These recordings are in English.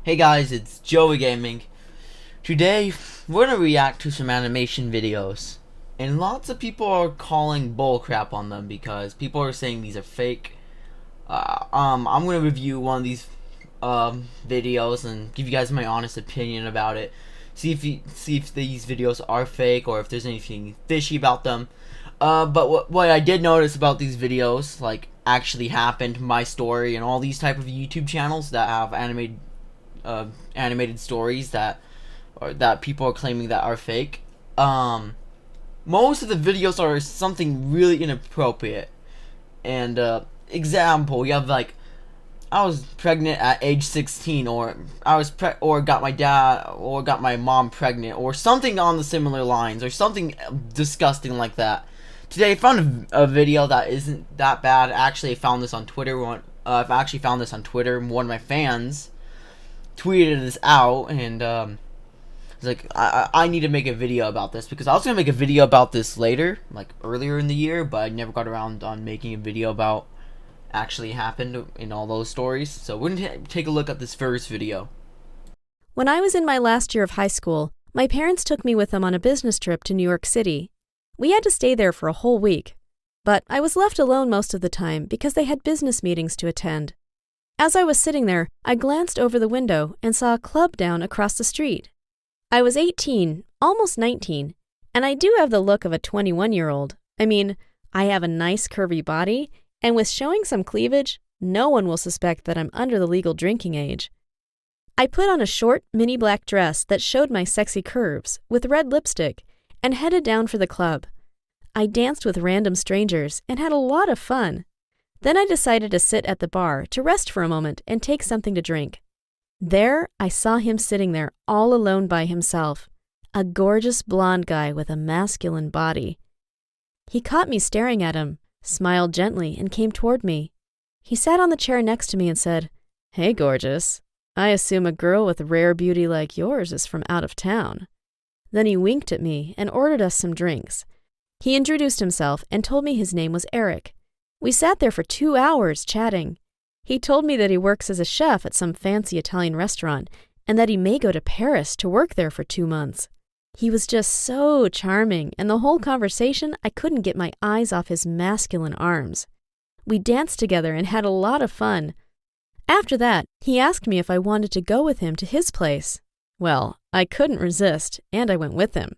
Hey guys, it's Joey Gaming. Today, we're gonna react to some animation videos. And lots of people are calling bullcrap on them because people are saying these are fake. I'm gonna review one of these videos and give you guys my honest opinion about it. See if these videos are fake or if there's anything fishy about them. But what I did notice about these videos, like actually happened, my story, and all these type of YouTube channels that have animated stories that people are claiming that are fake. Most of the videos are something really inappropriate. And example, you have like I was pregnant at age 16, or or got my mom pregnant, or something on the similar lines, or something disgusting like that. Today I found a video that isn't that bad. Actually, I found this on Twitter. I've actually found this on Twitter. One of my fans tweeted this out, and it's like I need to make a video about this because I was gonna make a video about this later, like earlier in the year, but I never got around on making a video about actually happened in all those stories. So we're gonna take a look at this first video. When I was in my last year of high school, my parents took me with them on a business trip to New York City. We had to stay there for a whole week, but I was left alone most of the time because they had business meetings to attend. As I was sitting there, I glanced over the window and saw a club down across the street. I was 18, almost 19, and I do have the look of a 21-year-old. I mean, I have a nice curvy body, and with showing some cleavage, no one will suspect that I'm under the legal drinking age. I put on a short, mini black dress that showed my sexy curves with red lipstick and headed down for the club. I danced with random strangers and had a lot of fun. Then I decided to sit at the bar to rest for a moment and take something to drink. There, I saw him sitting there all alone by himself, a gorgeous blonde guy with a masculine body. He caught me staring at him, smiled gently, and came toward me. He sat on the chair next to me and said, "Hey, gorgeous. I assume a girl with rare beauty like yours is from out of town." Then he winked at me and ordered us some drinks. He introduced himself and told me his name was Eric. We sat there for 2 hours chatting. He told me that he works as a chef at some fancy Italian restaurant and that he may go to Paris to work there for 2 months. He was just so charming, and the whole conversation I couldn't get my eyes off his masculine arms. We danced together and had a lot of fun. After that, he asked me if I wanted to go with him to his place. Well, I couldn't resist, and I went with him.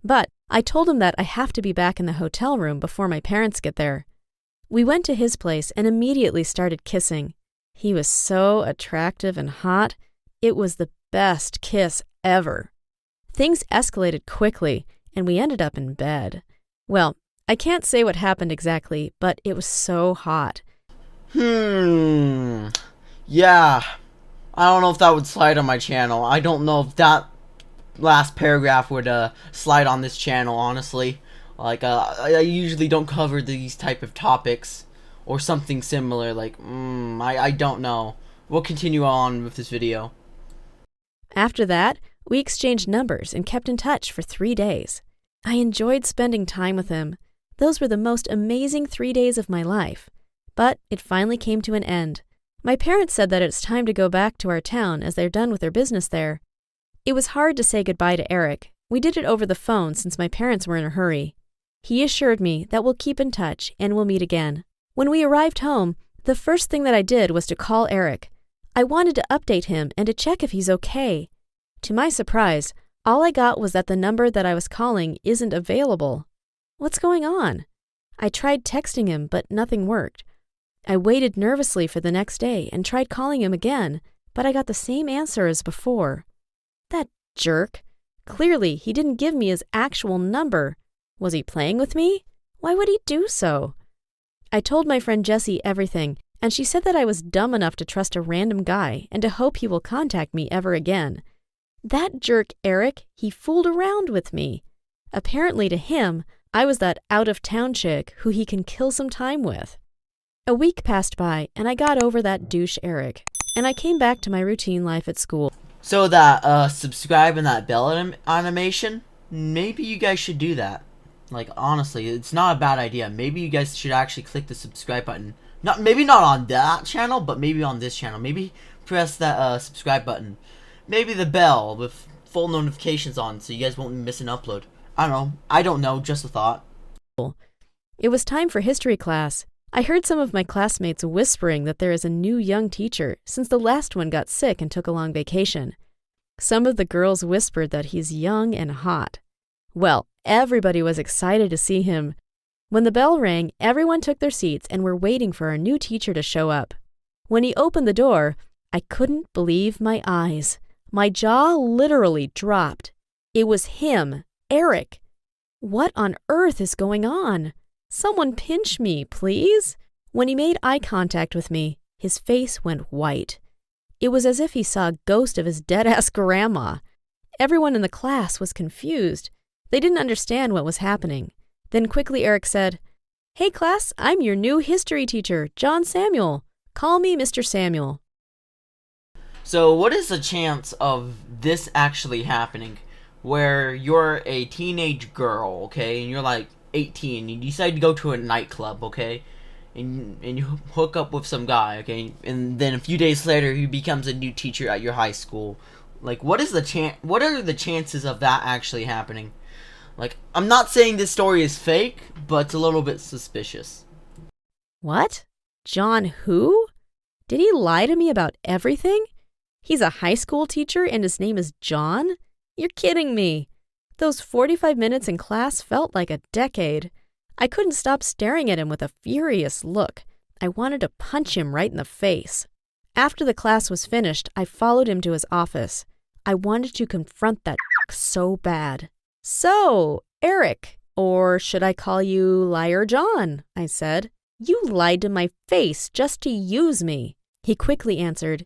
But I told him that I have to be back in the hotel room before my parents get there. We went to his place and immediately started kissing. He was so attractive and hot. It was the best kiss ever. Things escalated quickly, and we ended up in bed. Well, I can't say what happened exactly, but it was so hot. Yeah. I don't know if that would slide on my channel. I don't know if that last paragraph would slide on this channel, honestly. Like, I usually don't cover these type of topics or something similar. Like, I don't know. We'll continue on with this video. After that, we exchanged numbers and kept in touch for 3 days. I enjoyed spending time with him. Those were the most amazing 3 days of my life. But it finally came to an end. My parents said that it's time to go back to our town as they're done with their business there. It was hard to say goodbye to Eric. We did it over the phone since my parents were in a hurry. He assured me that we'll keep in touch and we'll meet again. When we arrived home, the first thing that I did was to call Eric. I wanted to update him and to check if he's okay. To my surprise, all I got was that the number that I was calling isn't available. What's going on? I tried texting him, but nothing worked. I waited nervously for the next day and tried calling him again, but I got the same answer as before. That jerk. Clearly, he didn't give me his actual number. Was he playing with me? Why would he do so? I told my friend Jessie everything, and she said that I was dumb enough to trust a random guy and to hope he will contact me ever again. That jerk Eric, he fooled around with me. Apparently to him, I was that out-of-town chick who he can kill some time with. A week passed by, and I got over that douche Eric, and I came back to my routine life at school. So that subscribe and that bell animation, maybe you guys should do that. Like, honestly, it's not a bad idea. Maybe you guys should actually click the subscribe button. Maybe not on that channel, but maybe on this channel. Maybe press that subscribe button. Maybe the bell with full notifications on so you guys won't miss an upload. I don't know, just a thought. It was time for history class. I heard some of my classmates whispering that there is a new young teacher since the last one got sick and took a long vacation. Some of the girls whispered that he's young and hot. Well, everybody was excited to see him. When the bell rang, everyone took their seats and were waiting for our new teacher to show up. When he opened the door, I couldn't believe my eyes. My jaw literally dropped. It was him, Eric. What on earth is going on? Someone pinch me, please. When he made eye contact with me, his face went white. It was as if he saw a ghost of his dead-ass grandma. Everyone in the class was confused. They didn't understand what was happening. Then quickly Eric said, "Hey class, I'm your new history teacher, John Samuel. Call me Mr. Samuel." So what is the chance of this actually happening? Where you're a teenage girl, okay, and you're like 18, you decide to go to a nightclub, okay, and you hook up with some guy, okay, and then a few days later he becomes a new teacher at your high school. Like, what are the chances of that actually happening? Like, I'm not saying this story is fake, but it's a little bit suspicious. What? John who? Did he lie to me about everything? He's a high school teacher and his name is John? You're kidding me. Those 45 minutes in class felt like a decade. I couldn't stop staring at him with a furious look. I wanted to punch him right in the face. After the class was finished, I followed him to his office. I wanted to confront that so bad. "So, Eric, or should I call you Liar John?" I said. "You lied to my face just to use me." He quickly answered,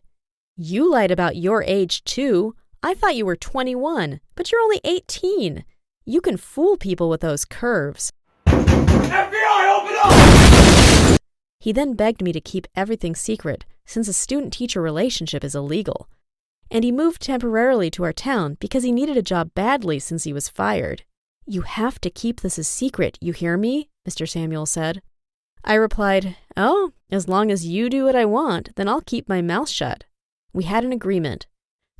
"You lied about your age too. I thought you were 21, but you're only 18. You can fool people with those curves." FBI, open up! He then begged me to keep everything secret, since a student-teacher relationship is illegal. And he moved temporarily to our town because he needed a job badly since he was fired. "You have to keep this a secret, you hear me?" Mr. Samuel said. I replied, "Oh, as long as you do what I want, then I'll keep my mouth shut." We had an agreement.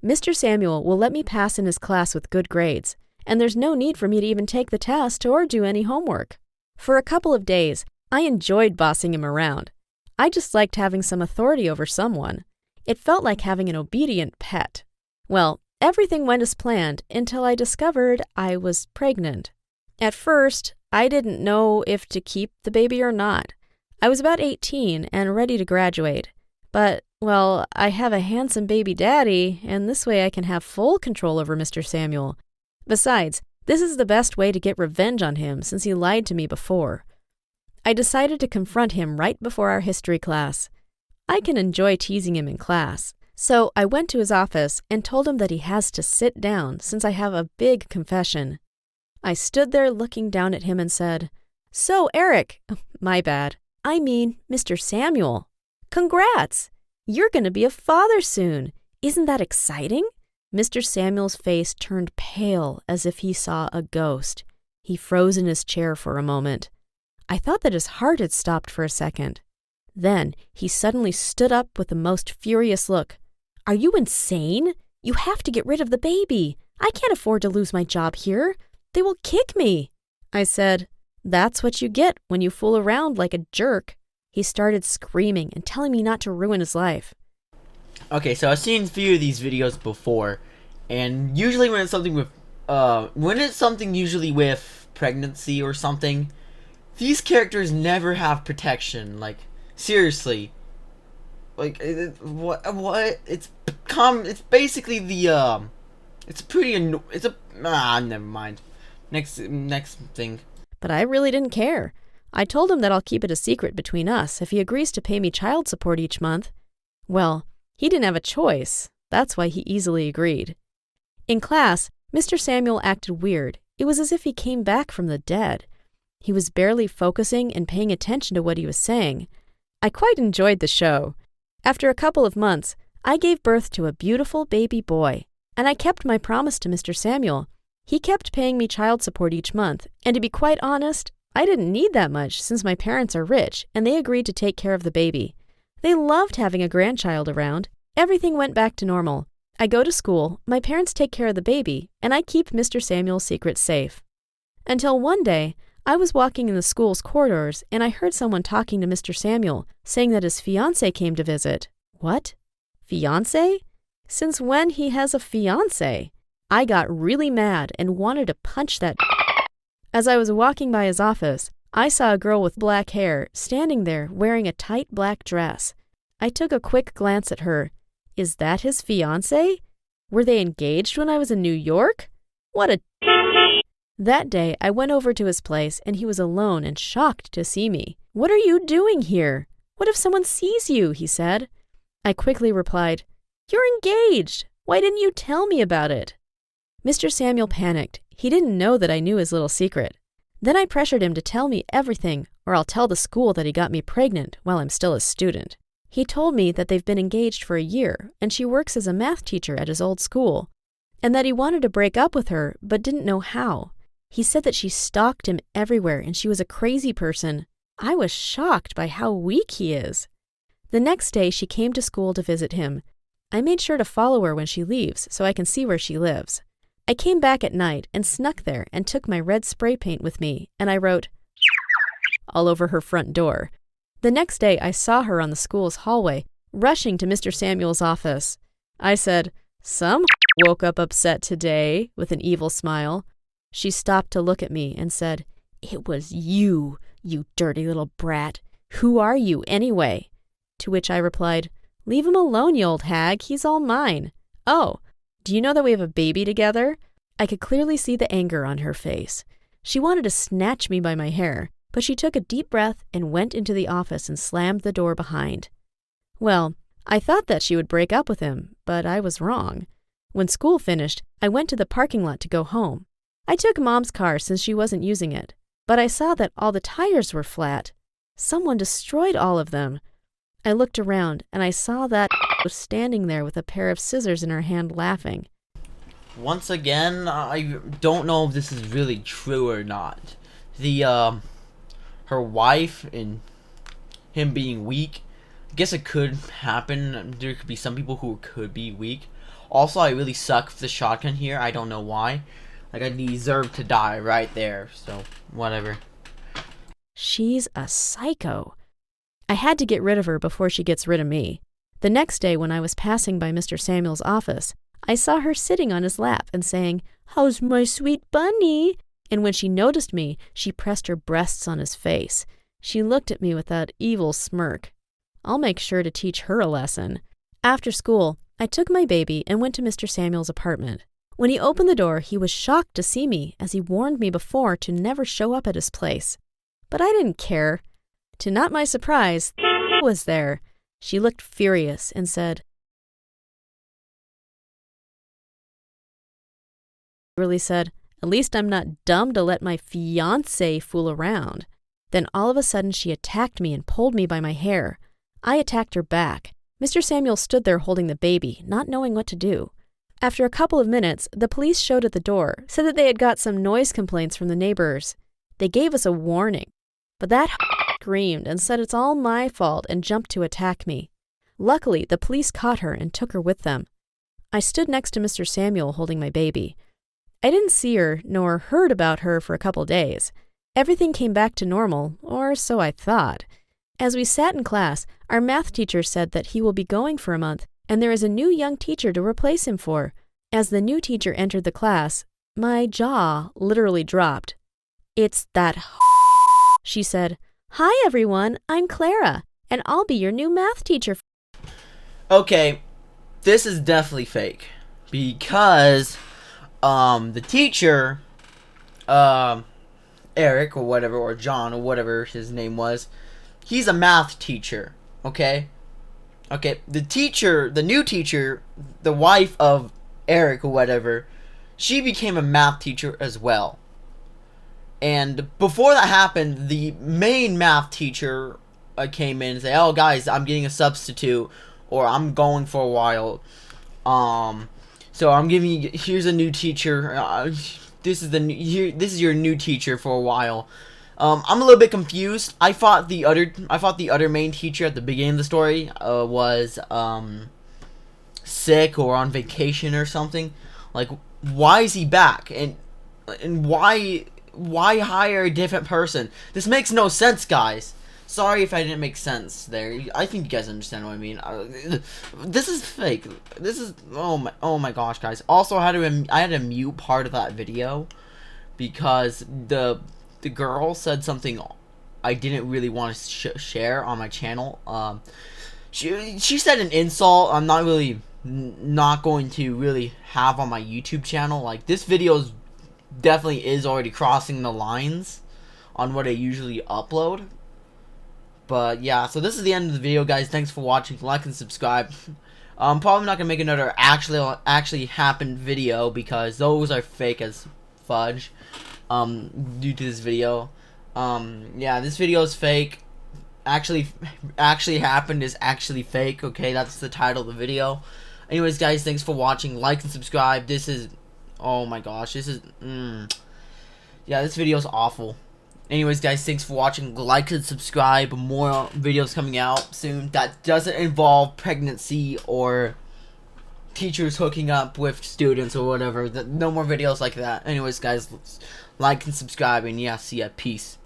Mr. Samuel will let me pass in his class with good grades, and there's no need for me to even take the test or do any homework. For a couple of days, I enjoyed bossing him around. I just liked having some authority over someone. It felt like having an obedient pet. Well, everything went as planned until I discovered I was pregnant. At first, I didn't know if to keep the baby or not. I was about 18 and ready to graduate. But, well, I have a handsome baby daddy, and this way I can have full control over Mr. Samuel. Besides, this is the best way to get revenge on him since he lied to me before. I decided to confront him right before our history class. I can enjoy teasing him in class, so I went to his office and told him that he has to sit down since I have a big confession. I stood there looking down at him and said, "So, Eric, my bad, I mean Mr. Samuel. Congrats! You're going to be a father soon. Isn't that exciting?" Mr. Samuel's face turned pale as if he saw a ghost. He froze in his chair for a moment. I thought that his heart had stopped for a second. Then he suddenly stood up with the most furious look. "Are you insane? You have to get rid of the baby. I can't afford to lose my job here. They will kick me." I said, "That's what you get when you fool around like a jerk." He started screaming and telling me not to ruin his life. Okay, so I've seen a few of these videos before, and usually when it's something with pregnancy or something, these characters never have protection. Like, seriously, like what? It's basically the never mind. Next thing. But I really didn't care. I told him that I'll keep it a secret between us if he agrees to pay me child support each month. Well, he didn't have a choice. That's why he easily agreed. In class, Mr. Samuel acted weird. It was as if he came back from the dead. He was barely focusing and paying attention to what he was saying. I quite enjoyed the show. After a couple of months, I gave birth to a beautiful baby boy, and I kept my promise to Mr. Samuel. He kept paying me child support each month, and to be quite honest, I didn't need that much since my parents are rich and they agreed to take care of the baby. They loved having a grandchild around. Everything went back to normal. I go to school, my parents take care of the baby, and I keep Mr. Samuel's secret safe. Until one day, I was walking in the school's corridors and I heard someone talking to Mr. Samuel, saying that his fiancée came to visit. What? Fiancé? Since when he has a fiancé? I got really mad and wanted to punch that. As I was walking by his office, I saw a girl with black hair standing there wearing a tight black dress. I took a quick glance at her. Is that his fiancé? Were they engaged when I was in New York? What a... That day, I went over to his place and he was alone and shocked to see me. What are you doing here? What if someone sees you? He said. I quickly replied, You're engaged. Why didn't you tell me about it? Mr. Samuel panicked. He didn't know that I knew his little secret. Then I pressured him to tell me everything, or I'll tell the school that he got me pregnant while I'm still a student. He told me that they've been engaged for a year, and she works as a math teacher at his old school, and that he wanted to break up with her, but didn't know how. He said that she stalked him everywhere and she was a crazy person. I was shocked by how weak he is. The next day, she came to school to visit him. I made sure to follow her when she leaves so I can see where she lives. I came back at night and snuck there and took my red spray paint with me, and I wrote all over her front door. The next day, I saw her on the school's hallway, rushing to Mr. Samuel's office. I said, Some woke up upset today, with an evil smile. She stopped to look at me and said, It was you, you dirty little brat. Who are you, anyway? To which I replied, Leave him alone, you old hag. He's all mine. Oh, do you know that we have a baby together? I could clearly see the anger on her face. She wanted to snatch me by my hair, but she took a deep breath and went into the office and slammed the door behind. Well, I thought that she would break up with him, but I was wrong. When school finished, I went to the parking lot to go home. I took Mom's car since she wasn't using it, but I saw that all the tires were flat. Someone destroyed all of them. I looked around and I saw that was standing there with a pair of scissors in her hand laughing. Once again, I don't know if this is really true or not. Her wife and him being weak, I guess it could happen. There could be some people who could be weak. Also, I really suck with the shotgun here. I don't know why. Like, I deserve to die right there. So, whatever. She's a psycho. I had to get rid of her before she gets rid of me. The next day, when I was passing by Mr. Samuel's office, I saw her sitting on his lap and saying, How's my sweet bunny? And when she noticed me, she pressed her breasts on his face. She looked at me with that evil smirk. I'll make sure to teach her a lesson. After school, I took my baby and went to Mr. Samuel's apartment. When he opened the door, he was shocked to see me, as he warned me before to never show up at his place. But I didn't care. To not my surprise, was there. She looked furious and said, really said, At least I'm not dumb to let my fiancé fool around. Then all of a sudden she attacked me and pulled me by my hair. I attacked her back. Mr. Samuel stood there holding the baby, not knowing what to do. After a couple of minutes, the police showed at the door, said that they had got some noise complaints from the neighbors. They gave us a warning, but that screamed and said it's all my fault and jumped to attack me. Luckily, the police caught her and took her with them. I stood next to Mr. Samuel holding my baby. I didn't see her nor heard about her for a couple days. Everything came back to normal, or so I thought. As we sat in class, our math teacher said that he will be going for a month, and there is a new young teacher to replace him for. As the new teacher entered the class, my jaw literally dropped. It's that she said, Hi everyone, I'm Clara, and I'll be your new math teacher. Okay, this is definitely fake. Because, the teacher, Eric or whatever, or John or whatever his name was, he's a math teacher, okay? Okay, the new teacher, the wife of Eric or whatever, she became a math teacher as well. And before that happened, the main math teacher came in and said, oh guys, I'm getting a substitute, or I'm going for a while. So I'm giving you, here's a new teacher. This is your new teacher for a while. I'm a little bit confused. I thought the other main teacher at the beginning of the story was sick or on vacation or something. Like, why is he back? And why hire a different person? This makes no sense, guys. Sorry if I didn't make sense there. I think you guys understand what I mean. This is fake. This is oh my gosh, guys. Also, I had to mute part of that video because the girl said something I didn't really want to share on my channel. She said an insult. I'm not really not going to really have on my YouTube channel. Like, this video definitely is already crossing the lines on what I usually upload. But yeah, so this is the end of the video, guys. Thanks for watching. Like and subscribe. I'm probably not gonna make another actually happened video because those are fake as fudge. Due to this video. Yeah, this video is fake. Actually happened is actually fake. Okay, that's the title of the video. Anyways, guys, thanks for watching. Like and subscribe. This is, oh my gosh, this is yeah, this video is awful. Anyways, guys, thanks for watching. Like and subscribe. More videos coming out soon that doesn't involve pregnancy or teachers hooking up with students or whatever. No more videos like that. Anyways, guys, like and subscribe, and yeah, see ya. Peace.